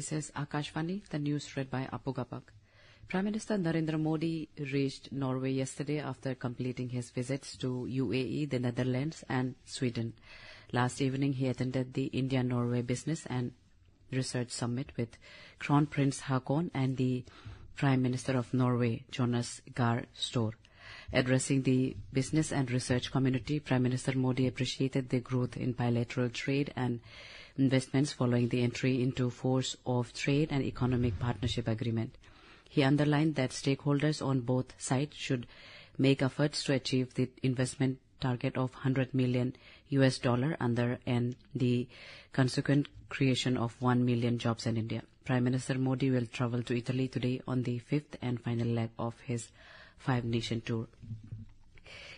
This is Akashvani, the news read by Apu Gapak. Prime Minister Narendra Modi reached Norway yesterday after completing his visits to UAE, the Netherlands and Sweden. Last evening, he attended the India-Norway Business and Research Summit with Crown Prince Haakon and the Prime Minister of Norway, Jonas Gahr Store. Addressing the business and research community, Prime Minister Modi appreciated the growth in bilateral trade and investments following the entry into force of Trade and Economic Partnership Agreement. He underlined that stakeholders on both sides should make efforts to achieve the investment target of $100 million under and the consequent creation of 1 million jobs in India. Prime Minister Modi will travel to Italy today on the fifth and final leg of his five-nation tour.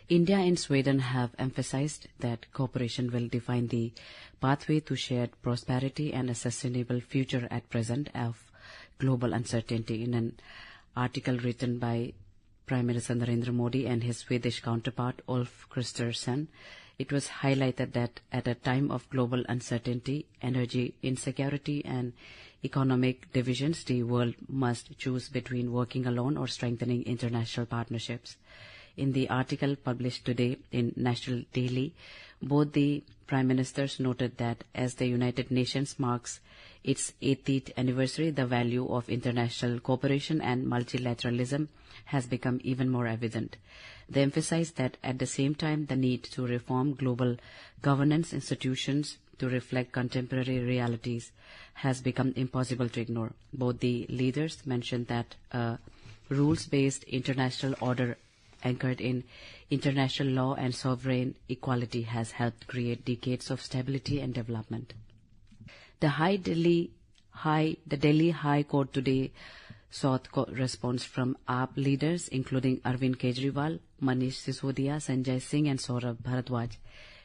India and Sweden have emphasized that cooperation will define the pathway to shared prosperity and a sustainable future at present of global uncertainty. In an article written by Prime Minister Narendra Modi and his Swedish counterpart Ulf Kristersson, it was highlighted that at a time of global uncertainty, energy insecurity and economic divisions, the world must choose between working alone or strengthening international partnerships. In the article published today in National Daily, both the Prime Ministers noted that as the United Nations marks its 80th anniversary, the value of international cooperation and multilateralism has become even more evident. They emphasized that at the same time, the need to reform global governance institutions to reflect contemporary realities has become impossible to ignore. Both the leaders mentioned that a rules-based international order anchored in international law and sovereign equality has helped create decades of stability and development. The Delhi High Court today sought response from AAP leaders including Arvind Kejriwal, Manish Sisodia, Sanjay Singh and Saurabh Bharadwaj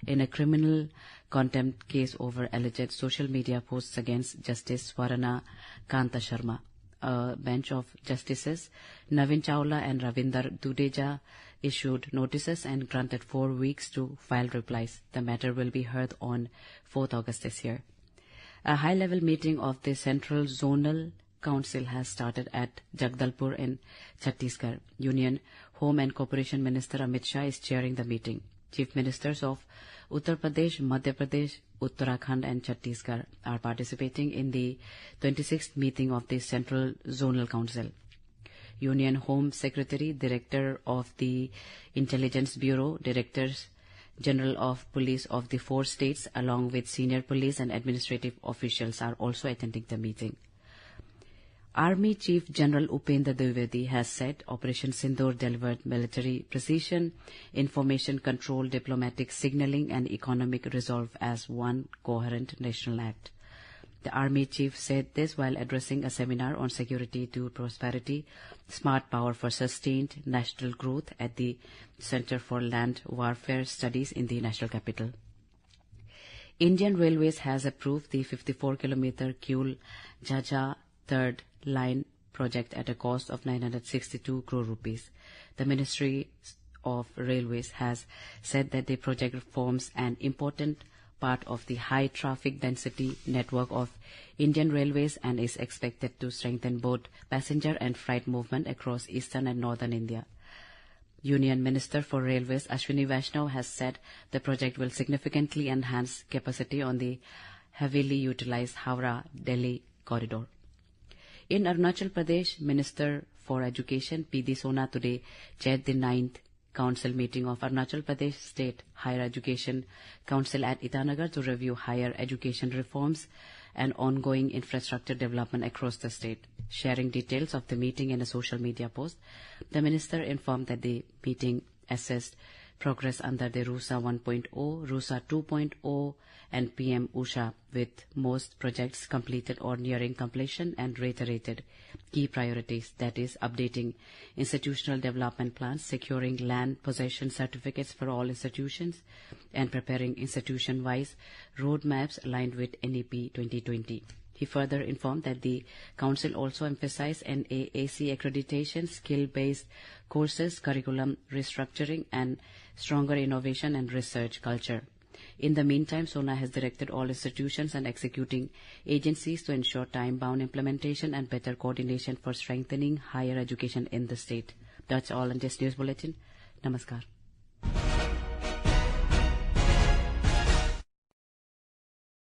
in a criminal contempt case over alleged social media posts against Justice Swarana Kanta Sharma. A bench of Justices Navin Chawla and Ravinder Dudeja issued notices and granted 4 weeks to file replies. The matter will be heard on 4th August this year. A high-level meeting of the Central Zonal Council has started at Jagdalpur in Chhattisgarh. Union Home and Corporation Minister Amit Shah is chairing the meeting. Chief Ministers of Uttar Pradesh, Madhya Pradesh, Uttarakhand and Chhattisgarh are participating in the 26th meeting of the Central Zonal Council. Union Home Secretary, Director of the Intelligence Bureau, Directors General of Police of the 4 states, along with senior police and administrative officials are also attending the meeting. Army Chief General Upendra Dwivedi has said Operation Sindoor delivered military precision, information control, diplomatic signaling and economic resolve as one coherent national act. The Army Chief said this while addressing a seminar on security to prosperity, smart power for sustained national growth at the Center for Land Warfare Studies in the national capital. Indian Railways has approved the 54-kilometer Kiul-Jhajjar third line project at a cost of 962 crore rupees. The Ministry of Railways has said that the project forms an important part of the high traffic density network of Indian Railways and is expected to strengthen both passenger and freight movement across eastern and northern India. Union Minister for Railways Ashwini Vaishnaw has said the project will significantly enhance capacity on the heavily utilized Howrah-Delhi corridor. In Arunachal Pradesh, Minister for Education P.D. Sona today chaired the 9th Council meeting of Arunachal Pradesh State Higher Education Council at Itanagar to review higher education reforms and ongoing infrastructure development across the state. Sharing details of the meeting in a social media post, the minister informed that the meeting assessed progress under the RUSA 1.0, RUSA 2.0 and PM Usha, with most projects completed or nearing completion, and reiterated key priorities, that is, updating institutional development plans, securing land possession certificates for all institutions, and preparing institution-wise roadmaps aligned with NEP 2020. He further informed that the Council also emphasized NAAC accreditation, skill-based courses, curriculum restructuring, and stronger innovation and research culture. In the meantime, SONA has directed all institutions and executing agencies to ensure time-bound implementation and better coordination for strengthening higher education in the state. That's all in this news bulletin. Namaskar.